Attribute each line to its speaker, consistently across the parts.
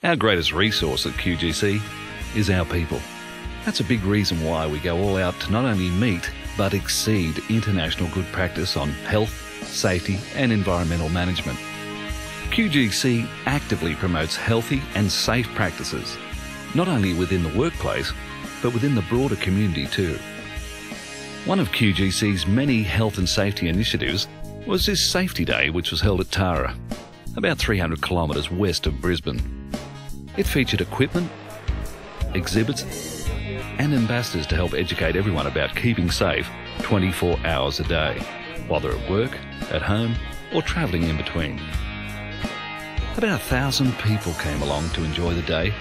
Speaker 1: Our greatest resource at QGC is our people. That's a big reason why we go all out to not only meet but exceed international good practice on health, safety and environmental management. QGC actively promotes healthy and safe practices, not only within the workplace, but within the broader community too. One of QGC's many health and safety initiatives was this Safety Day, which was held at Tara, about 300 kilometres west of Brisbane. It featured equipment, exhibits and ambassadors to help educate everyone about keeping safe 24 hours a day, while they're at work, at home or travelling in between. About 1,000 people came along to enjoy the day,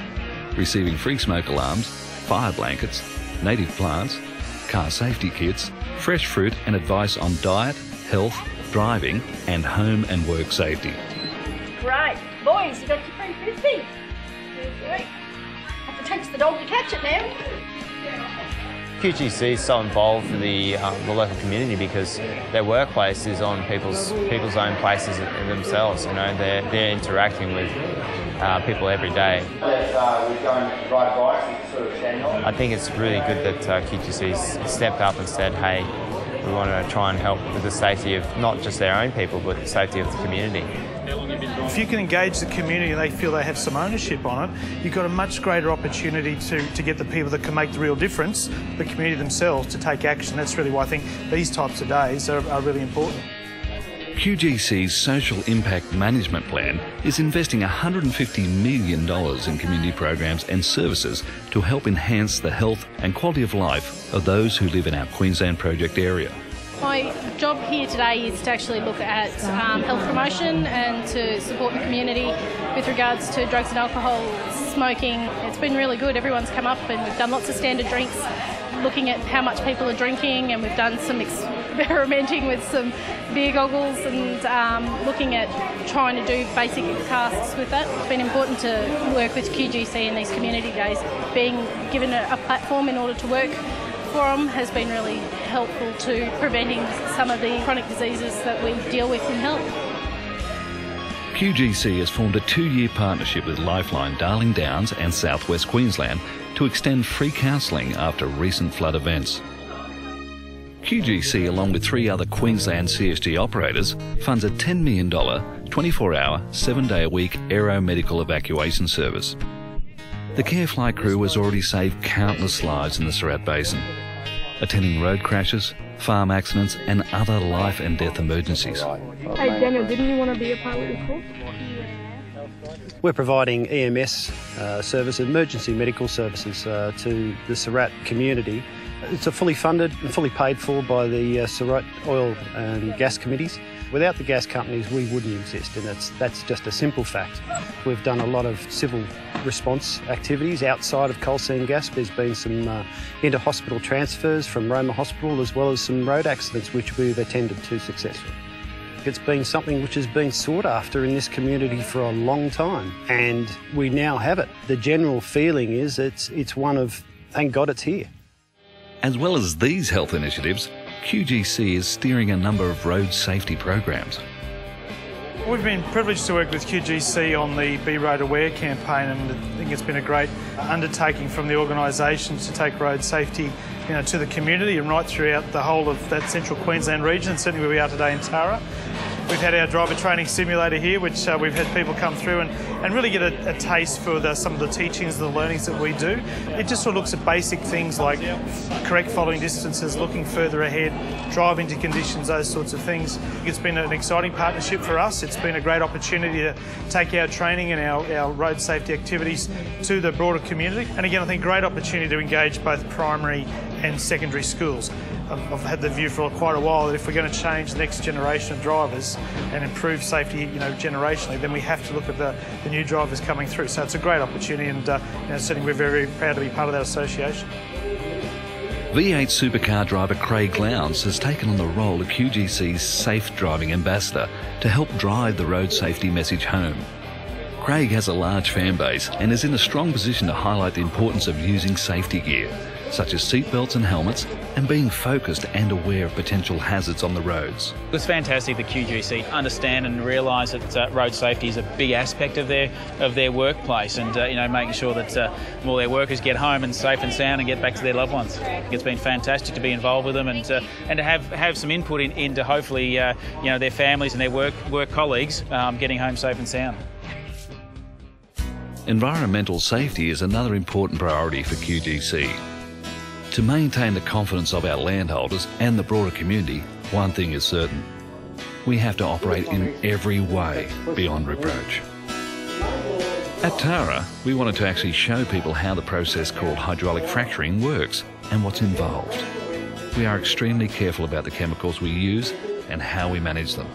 Speaker 1: receiving free smoke alarms, fire blankets, native plants, car safety kits, fresh fruit and advice on diet, health, driving and home and work safety.
Speaker 2: Great. Boys, you got your free frisbee. Great. Have to teach the dog to catch it now.
Speaker 3: QGC is so involved for the local community because their workplace is on people's own places themselves. You know, they're interacting with people every day. I think it's really good that QGC's stepped up and said, hey, we want to try and help with the safety of not just their own people, but the safety of the community.
Speaker 4: If you can engage the community and they feel they have some ownership on it, you've got a much greater opportunity to get the people that can make the real difference, the community themselves, to take action. That's really why I think these types of days are really important.
Speaker 1: QGC's Social Impact Management Plan is investing $150 million in community programs and services to help enhance the health and quality of life of those who live in our Queensland project area.
Speaker 5: My job here today is to actually look at health promotion and to support the community with regards to drugs and alcohol, smoking. It's been really good. Everyone's come up and we've done lots of standard drinks, looking at how much people are drinking, and we've done some experimenting with some beer goggles and looking at trying to do basic tasks with that. It's been important to work with QGC in these community days. Being given a platform in order to work for them has been really helpful to preventing some of the chronic diseases that we deal with in health.
Speaker 1: QGC has formed a 2-year partnership with Lifeline Darling Downs and South West Queensland to extend free counselling after recent flood events. QGC, along with 3 other Queensland CSG operators, funds a $10 million, 24-hour, 7-day-a-week aeromedical evacuation service. The Carefly crew has already saved countless lives in the Surat Basin, attending road crashes, farm accidents and other life and death emergencies.
Speaker 2: Hey Daniel, didn't you want to be a part of the course?
Speaker 6: We're providing EMS services, emergency medical services to the Surat community. It's fully funded and fully paid for by the Surat Oil and Gas Committees. Without the gas companies, we wouldn't exist, and that's just a simple fact. We've done a lot of civil response activities outside of coal seam gas. There's been some inter-hospital transfers from Roma Hospital, as well as some road accidents which we've attended to successfully. It's been something which has been sought after in this community for a long time, and we now have it. The general feeling is it's one of, thank God it's here.
Speaker 1: As well as these health initiatives, QGC is steering a number of road safety programs.
Speaker 4: We've been privileged to work with QGC on the Be Road Aware campaign, and I think it's been a great undertaking from the organisation to take road safety to the community and right throughout the whole of that central Queensland region, and certainly where we are today in Tara. We've had our driver training simulator here, which we've had people come through and really get a taste for some of the teachings, the learnings that we do. It just sort of looks at basic things like correct following distances, looking further ahead, driving to conditions, those sorts of things. It's been an exciting partnership for us. It's been a great opportunity to take our training and our road safety activities to the broader community. And again, I think great opportunity to engage both primary and secondary schools. I've had the view for quite a while that if we're going to change the next generation of drivers and improve safety, generationally, then we have to look at the new drivers coming through. So it's a great opportunity, and certainly we're very proud to be part of that association.
Speaker 1: V8 supercar driver Craig Lowndes has taken on the role of QGC's Safe Driving Ambassador to help drive the road safety message home. Craig has a large fan base and is in a strong position to highlight the importance of using safety gear, such as seatbelts and helmets, and being focused and aware of potential hazards on the roads.
Speaker 7: It's fantastic that QGC understand and realise that road safety is a big aspect of their workplace, and making sure that all their workers get home and safe and sound and get back to their loved ones. It's been fantastic to be involved with them and to have some input into hopefully their families and their work colleagues getting home safe and sound.
Speaker 1: Environmental safety is another important priority for QGC. To maintain the confidence of our landholders and the broader community, one thing is certain: we have to operate in every way beyond reproach. At Tara, we wanted to actually show people how the process called hydraulic fracturing works and what's involved. We are extremely careful about the chemicals we use and how we manage them.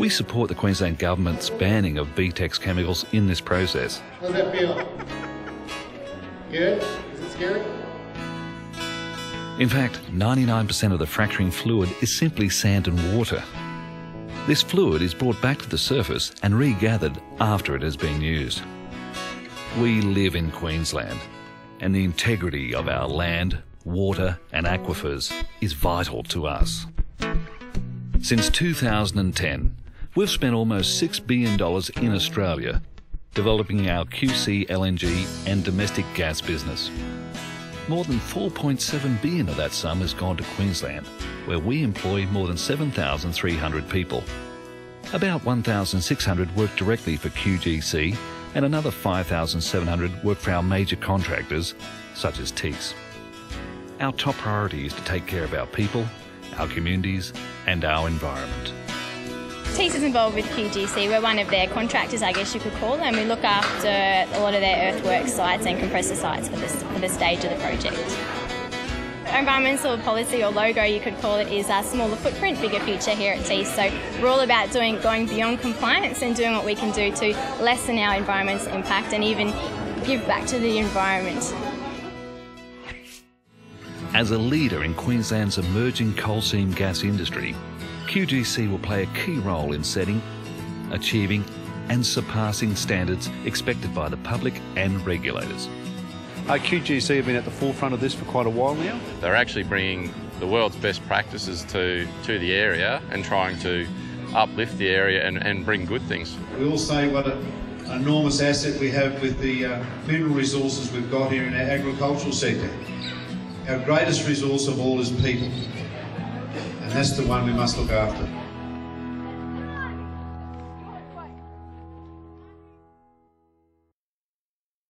Speaker 1: We support the Queensland Government's banning of BTEX chemicals in this process.
Speaker 8: How's that feel? Good? Is it scary?
Speaker 1: In fact, 99% of the fracturing fluid is simply sand and water. This fluid is brought back to the surface and regathered after it has been used. We live in Queensland, and the integrity of our land, water and aquifers is vital to us. Since 2010, we've spent almost $6 billion in Australia developing our QC LNG and domestic gas business. More than $4.7 billion of that sum has gone to Queensland, where we employ more than 7,300 people. About 1,600 work directly for QGC, and another 5,700 work for our major contractors, such as TEAS. Our top priority is to take care of our people, our communities and our environment.
Speaker 9: TEAS is involved with QGC. We're one of their contractors, I guess you could call them. We look after a lot of their earthworks sites and compressor sites for this stage of the project. Our environmental policy, or logo you could call it, is a smaller footprint, bigger future here at TEAS. So we're all about going beyond compliance and doing what we can do to lessen our environmental impact and even give back to the environment.
Speaker 1: As a leader in Queensland's emerging coal seam gas industry, QGC will play a key role in setting, achieving and surpassing standards expected by the public and regulators.
Speaker 10: QGC have been at the forefront of this for quite a while now.
Speaker 11: They're actually bringing the world's best practices to the area and trying to uplift the area and bring good things.
Speaker 8: We all say what an enormous asset we have with the mineral resources we've got here in our agricultural sector. Our greatest resource of all is people, and that's the one we must look after.